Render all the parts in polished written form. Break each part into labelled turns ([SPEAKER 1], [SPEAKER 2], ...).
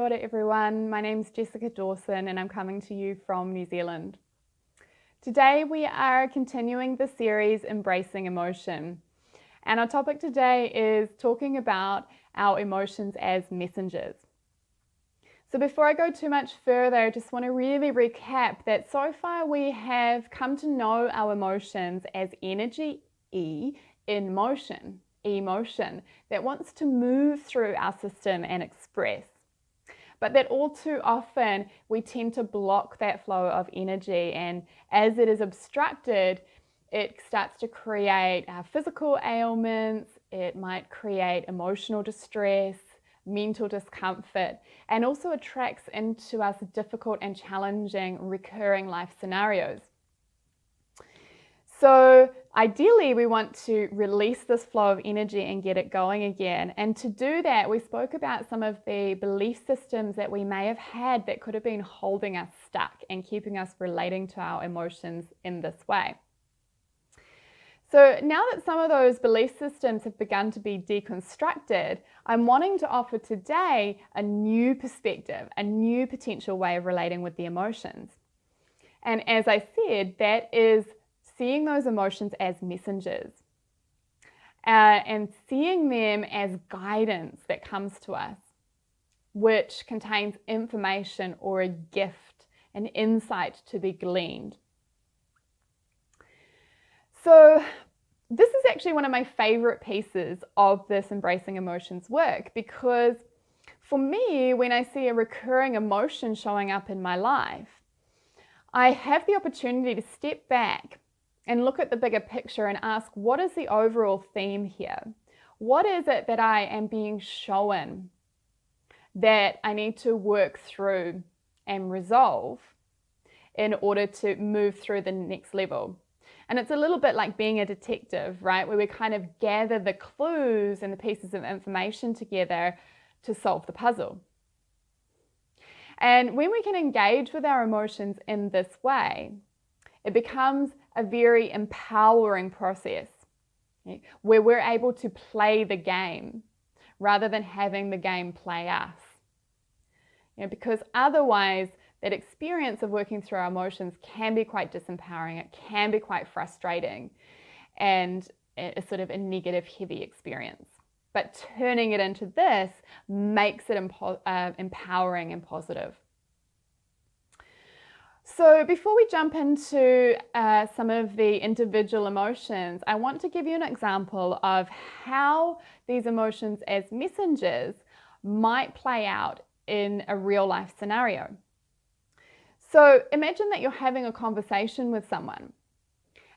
[SPEAKER 1] ora everyone, my name's Jessica Dawson and I'm coming to you from New Zealand. Today we are continuing the series Embracing Emotion, and our topic today is talking about our emotions as messengers. So before I go too much further, I just want to really recap that so far we have come to know our emotions as energy, E, in motion, emotion, that wants to move through our system and express. But that all too often we tend to block that flow of energy, and as it is obstructed, it starts to create physical ailments, it might create emotional distress, mental discomfort, and also attracts into us difficult and challenging recurring life scenarios. So ideally, we want to release this flow of energy and get it going again. And to do that, we spoke about some of the belief systems that we may have had that could have been holding us stuck and keeping us relating to our emotions in this way. So now that some of those belief systems have begun to be deconstructed, I'm wanting to offer today a new perspective, a new potential way of relating with the emotions. And as I said, that is seeing those emotions as messengers and seeing them as guidance that comes to us, which contains information or a gift, an insight to be gleaned. So this is actually one of my favorite pieces of this Embracing Emotions work, because for me, when I see a recurring emotion showing up in my life, I have the opportunity to step back and look at the bigger picture and ask, what is the overall theme here? What is it that I am being shown that I need to work through and resolve in order to move through the next level? And it's a little bit like being a detective, right? Where we kind of gather the clues and the pieces of information together to solve the puzzle. And when we can engage with our emotions in this way, it becomes a very empowering process, okay, where we're able to play the game rather than having the game play us. Because otherwise, that experience of working through our emotions can be quite disempowering, it can be quite frustrating, and a sort of a negative, heavy experience. But turning it into this makes it empowering and positive. So before we jump into some of the individual emotions, I want to give you an example of how these emotions as messengers might play out in a real life scenario. So imagine that you're having a conversation with someone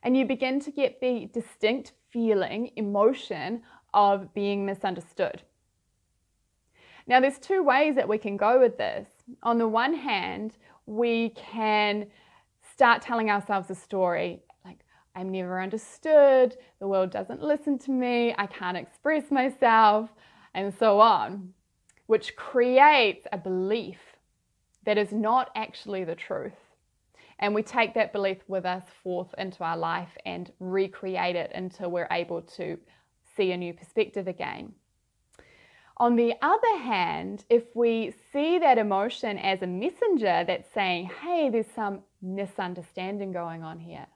[SPEAKER 1] and you begin to get the distinct feeling, emotion of being misunderstood. Now, there's two ways that we can go with this. On the one hand, we can start telling ourselves a story like, I'm never understood, the world doesn't listen to me, I can't express myself, and so on, which creates a belief that is not actually the truth. And we take that belief with us forth into our life and recreate it until we're able to see a new perspective again. On the other hand, if we see that emotion as a messenger that's saying, hey, there's some misunderstanding going on here,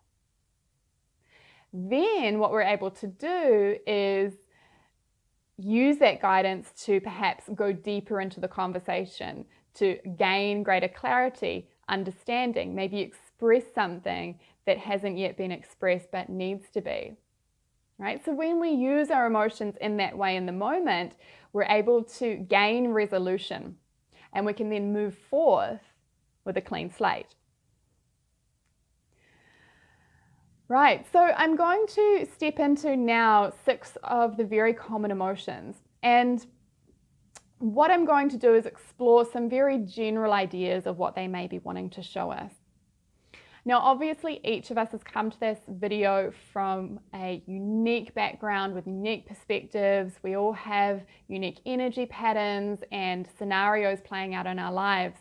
[SPEAKER 1] then what we're able to do is use that guidance to perhaps go deeper into the conversation, to gain greater clarity, understanding, maybe express something that hasn't yet been expressed but needs to be. Right? So when we use our emotions in that way in the moment, we're able to gain resolution, and we can then move forth with a clean slate. Right, so I'm going to step into now 6 of the very common emotions, and what I'm going to do is explore some very general ideas of what they may be wanting to show us. Now, obviously, each of us has come to this video from a unique background with unique perspectives. We all have unique energy patterns and scenarios playing out in our lives.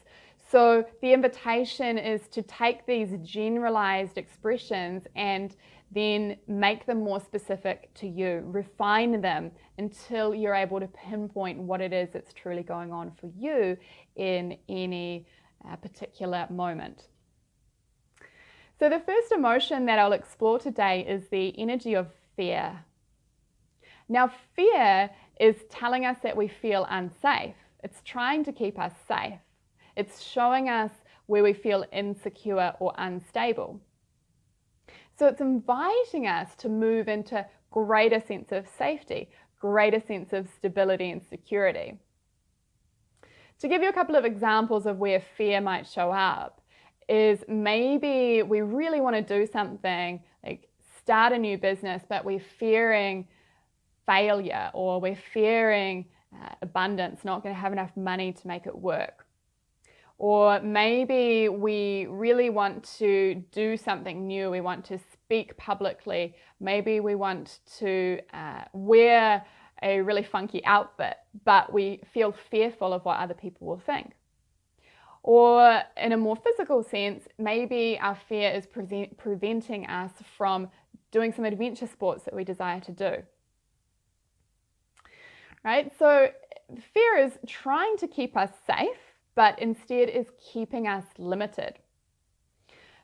[SPEAKER 1] So the invitation is to take these generalized expressions and then make them more specific to you, refine them until you're able to pinpoint what it is that's truly going on for you in any particular moment. So the first emotion that I'll explore today is the energy of fear. Now, fear is telling us that we feel unsafe. It's trying to keep us safe. It's showing us where we feel insecure or unstable. So it's inviting us to move into greater sense of safety, greater sense of stability and security. To give you a couple of examples of where fear might show up is maybe we really want to do something like start a new business, but we're fearing failure, or we're fearing abundance, not going to have enough money to make it work. Or maybe we really want to do something new. We want to speak publicly. Maybe we want to wear a really funky outfit, but we feel fearful of what other people will think. Or in a more physical sense, maybe our fear is preventing us from doing some adventure sports that we desire to do. Right? So fear is trying to keep us safe, but instead is keeping us limited.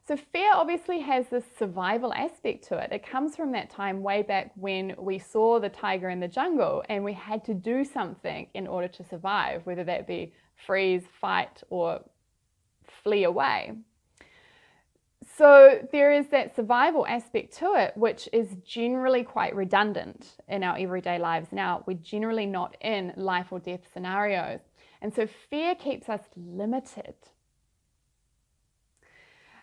[SPEAKER 1] So fear obviously has this survival aspect to it. It comes from that time way back when we saw the tiger in the jungle and we had to do something in order to survive, whether that be freeze, fight, or flee away. So there is that survival aspect to it, which is generally quite redundant in our everyday lives now. We're generally not in life or death scenarios. And so fear keeps us limited.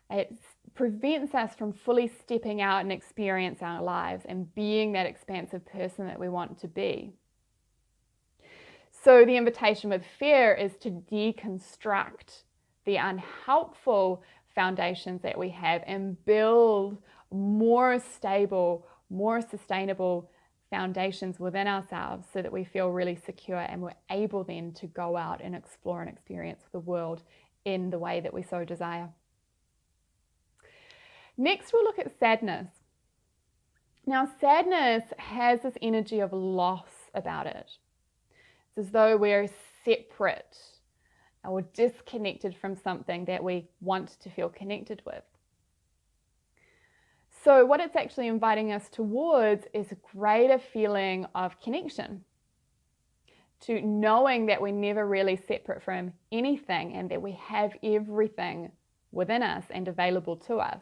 [SPEAKER 1] It prevents us from fully stepping out and experience our lives and being that expansive person that we want to be. So the invitation with fear is to deconstruct the unhelpful foundations that we have and build more stable, more sustainable foundations within ourselves so that we feel really secure and we're able then to go out and explore and experience the world in the way that we so desire. Next, we'll look at sadness. Now, sadness has this energy of loss about it. It's as though we're separate or disconnected from something that we want to feel connected with. So what it's actually inviting us towards is a greater feeling of connection, to knowing that we're never really separate from anything and that we have everything within us and available to us.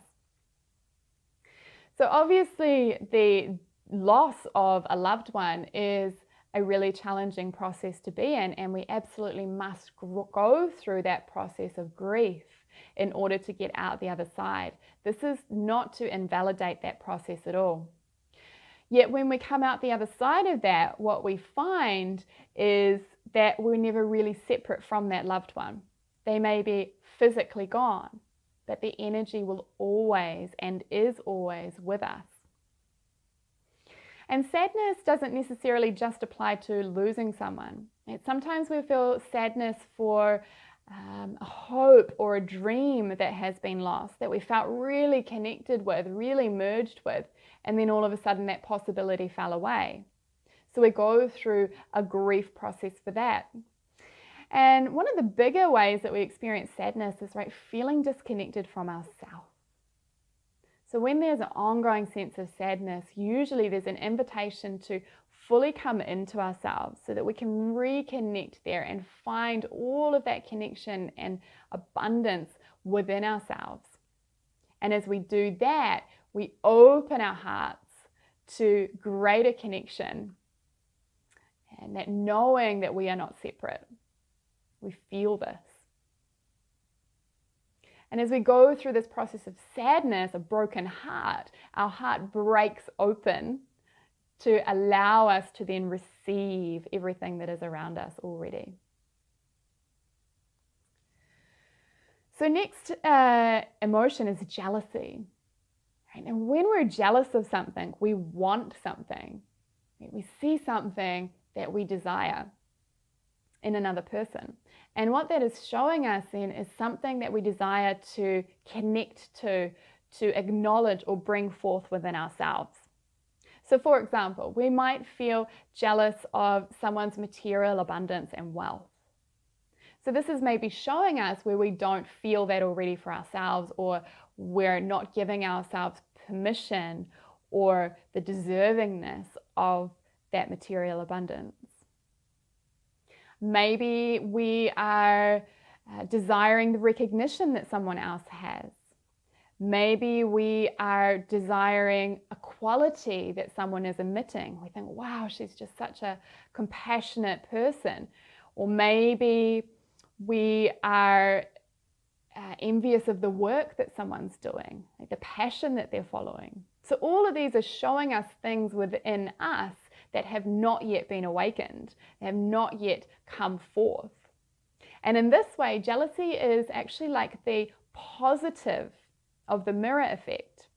[SPEAKER 1] So obviously the loss of a loved one is a really challenging process to be in, and we absolutely must go through that process of grief in order to get out the other side. This is not to invalidate that process at all. Yet when we come out the other side of that, what we find is that we're never really separate from that loved one. They may be physically gone, but the energy will always and is always with us. And sadness doesn't necessarily just apply to losing someone. Sometimes we feel sadness for a hope or a dream that has been lost, that we felt really connected with, really merged with, and then all of a sudden that possibility fell away. So we go through a grief process for that. And one of the bigger ways that we experience sadness is feeling disconnected from ourselves. So when there's an ongoing sense of sadness, usually there's an invitation to fully come into ourselves so that we can reconnect there and find all of that connection and abundance within ourselves. And as we do that, we open our hearts to greater connection and that knowing that we are not separate. We feel this. And as we go through this process of sadness, a broken heart, our heart breaks open to allow us to then receive everything that is around us already. So next emotion is jealousy. Right? And when we're jealous of something, we want something. Right? We see something that we desire in another person. And what that is showing us then is something that we desire to connect to acknowledge or bring forth within ourselves. So for example, we might feel jealous of someone's material abundance and wealth. So this is maybe showing us where we don't feel that already for ourselves, or we're not giving ourselves permission or the deservingness of that material abundance. Maybe we are desiring the recognition that someone else has. Maybe we are desiring a quality that someone is emitting. We think, wow, she's just such a compassionate person. Or maybe we are envious of the work that someone's doing, like the passion that they're following. So all of these are showing us things within us that have not yet been awakened, they have not yet come forth. And in this way, jealousy is actually like the positive of the mirror effect,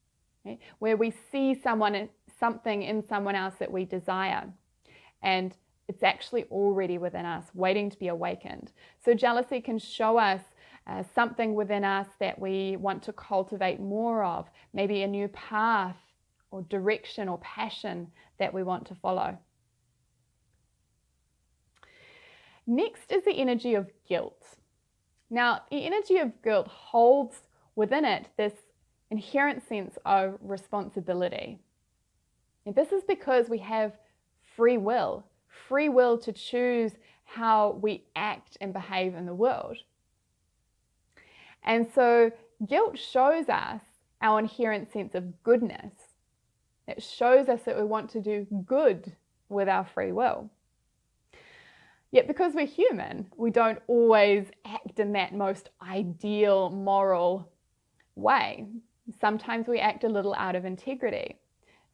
[SPEAKER 1] okay? Where we see something in someone else that we desire, and it's actually already within us, waiting to be awakened. So jealousy can show us something within us that we want to cultivate more of, maybe a new path or direction or passion that we want to follow. Next is the energy of guilt. Now, the energy of guilt holds within it this inherent sense of responsibility. And this is because we have free will to choose how we act and behave in the world. And so guilt shows us our inherent sense of goodness. It shows us that we want to do good with our free will. Yet because we're human, we don't always act in that most ideal moral way. Sometimes we act a little out of integrity.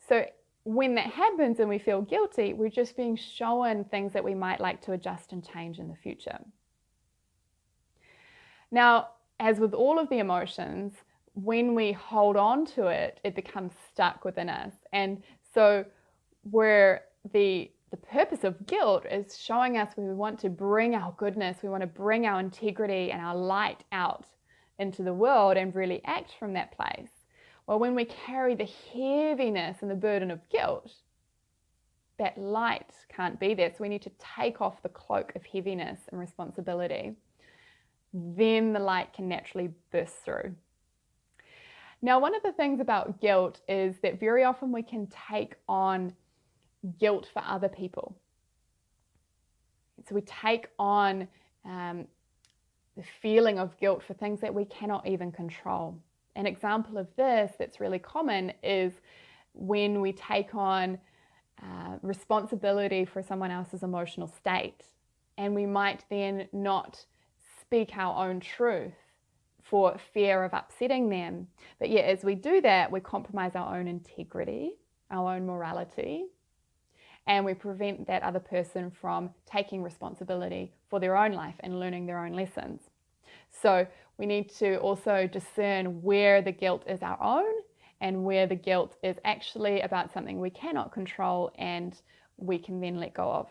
[SPEAKER 1] So when that happens and we feel guilty, we're just being shown things that we might like to adjust and change in the future. Now, as with all of the emotions, when we hold on to it, it becomes stuck within us. And so where the purpose of guilt is showing us we want to bring our goodness, we want to bring our integrity and our light out into the world and really act from that place. Well, when we carry the heaviness and the burden of guilt, that light can't be there. So we need to take off the cloak of heaviness and responsibility. Then the light can naturally burst through. Now, one of the things about guilt is that very often we can take on guilt for other people. So we take on the feeling of guilt for things that we cannot even control. An example of this that's really common is when we take on responsibility for someone else's emotional state, and we might then not speak our own truth for fear of upsetting them. But yet as we do that, we compromise our own integrity, our own morality, and we prevent that other person from taking responsibility for their own life and learning their own lessons. So we need to also discern where the guilt is our own and where the guilt is actually about something we cannot control and we can then let go of.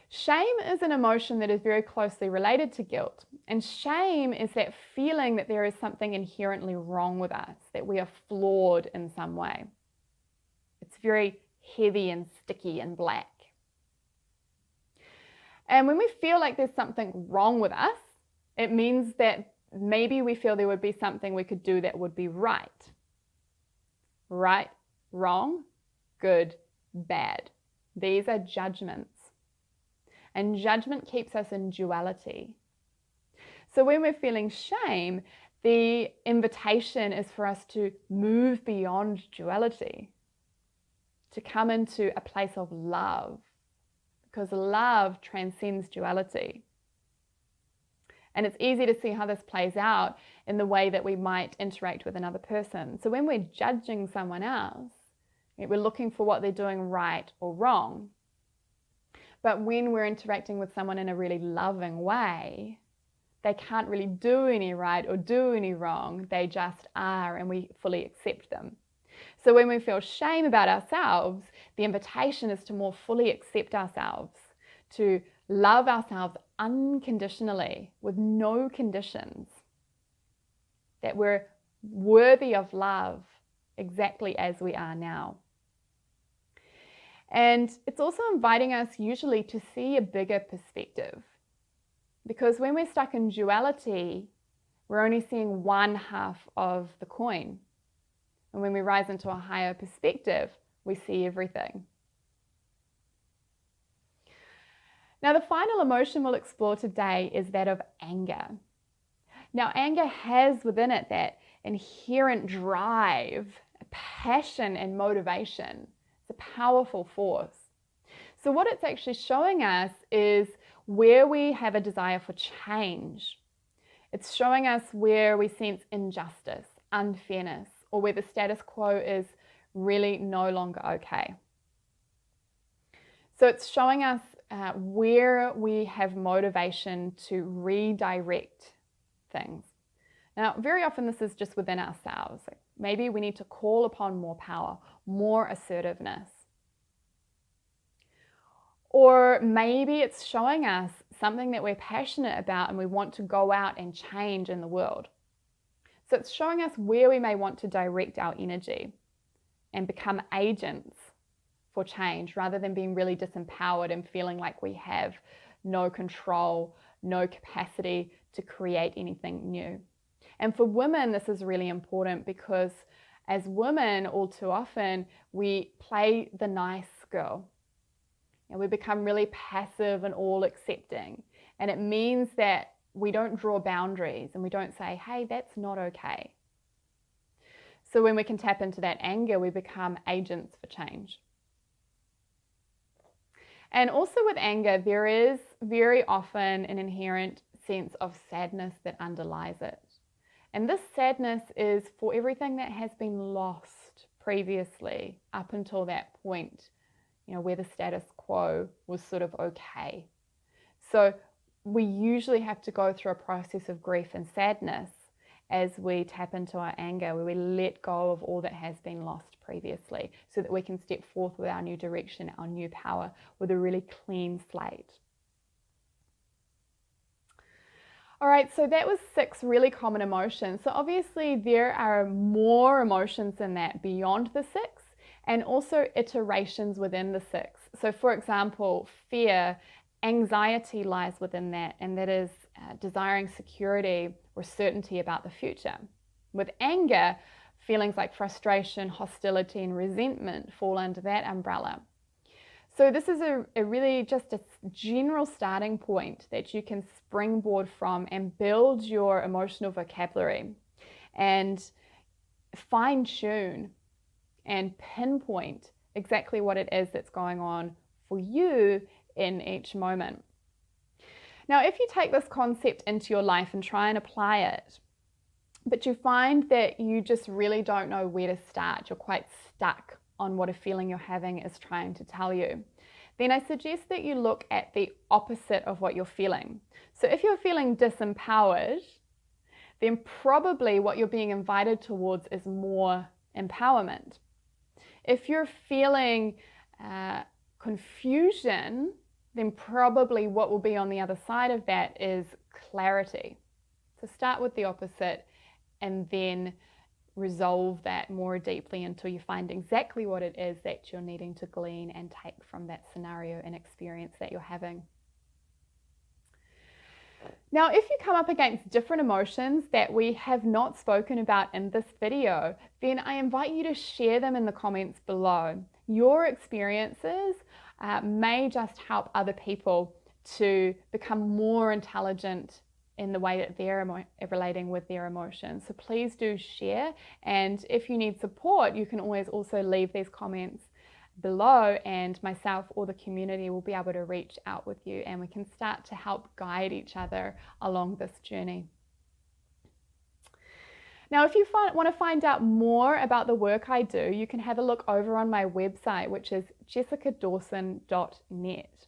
[SPEAKER 1] Shame is an emotion that is very closely related to guilt. And shame is that feeling that there is something inherently wrong with us, that we are flawed in some way. It's very heavy and sticky and black. And when we feel like there's something wrong with us, it means that maybe we feel there would be something we could do that would be right. Right, wrong, good, bad. These are judgments. And judgment keeps us in duality. So when we're feeling shame, the invitation is for us to move beyond duality, to come into a place of love, because love transcends duality. And it's easy to see how this plays out in the way that we might interact with another person. So when we're judging someone else, we're looking for what they're doing right or wrong. But when we're interacting with someone in a really loving way, they can't really do any right or do any wrong. They just are, and we fully accept them. So when we feel shame about ourselves, the invitation is to more fully accept ourselves, to love ourselves unconditionally with no conditions, that we're worthy of love exactly as we are now. And it's also inviting us usually to see a bigger perspective, because when we're stuck in duality, we're only seeing one half of the coin. And when we rise into a higher perspective, we see everything. Now, the final emotion we'll explore today is that of anger. Now, anger has within it that inherent drive, passion, and motivation. It's a powerful force. So what it's actually showing us is where we have a desire for change. It's showing us where we sense injustice, unfairness, or where the status quo is really no longer okay. So it's showing us where we have motivation to redirect things. Now, very often this is just within ourselves. Maybe we need to call upon more power, more assertiveness. Or maybe it's showing us something that we're passionate about and we want to go out and change in the world. So it's showing us where we may want to direct our energy and become agents for change, rather than being really disempowered and feeling like we have no control, no capacity to create anything new. And for women, this is really important, because as women, all too often, we play the nice girl. And we become really passive and all accepting. And it means that we don't draw boundaries and we don't say, hey, that's not okay. So when we can tap into that anger, we become agents for change. And also with anger, there is very often an inherent sense of sadness that underlies it. And this sadness is for everything that has been lost previously up until that point, where the status quo was sort of okay. So we usually have to go through a process of grief and sadness as we tap into our anger, where we let go of all that has been lost previously, so that we can step forth with our new direction, our new power, with a really clean slate. All right, so that was 6 really common emotions. So obviously there are more emotions than that beyond the 6, and also iterations within the 6. So for example, fear, anxiety lies within that, and that is desiring security or certainty about the future. With anger, feelings like frustration, hostility, and resentment fall under that umbrella. So this is a really just a general starting point that you can springboard from and build your emotional vocabulary and fine-tune and pinpoint exactly what it is that's going on for you in each moment. Now, if you take this concept into your life and try and apply it, but you find that you just really don't know where to start, you're quite stuck on what a feeling you're having is trying to tell you, then I suggest that you look at the opposite of what you're feeling. So if you're feeling disempowered, then probably what you're being invited towards is more empowerment. If you're feeling confusion, then probably what will be on the other side of that is clarity. So start with the opposite and then resolve that more deeply until you find exactly what it is that you're needing to glean and take from that scenario and experience that you're having. Now, if you come up against different emotions that we have not spoken about in this video, then I invite you to share them in the comments below. Your experiences may just help other people to become more intelligent in the way that they're relating with their emotions. So please do share, and if you need support, you can always also leave these comments below, and myself or the community will be able to reach out with you, and we can start to help guide each other along this journey. Now, if you want to find out more about the work I do, you can have a look over on my website, which is jessicadawson.net.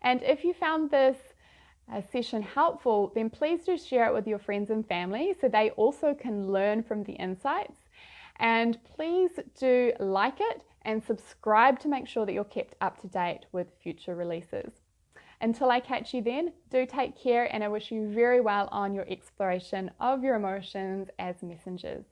[SPEAKER 1] And if you found this session helpful, then please do share it with your friends and family so they also can learn from the insights. And please do like it and subscribe to make sure that you're kept up to date with future releases. Until I catch you then, do take care, and I wish you very well on your exploration of your emotions as messengers.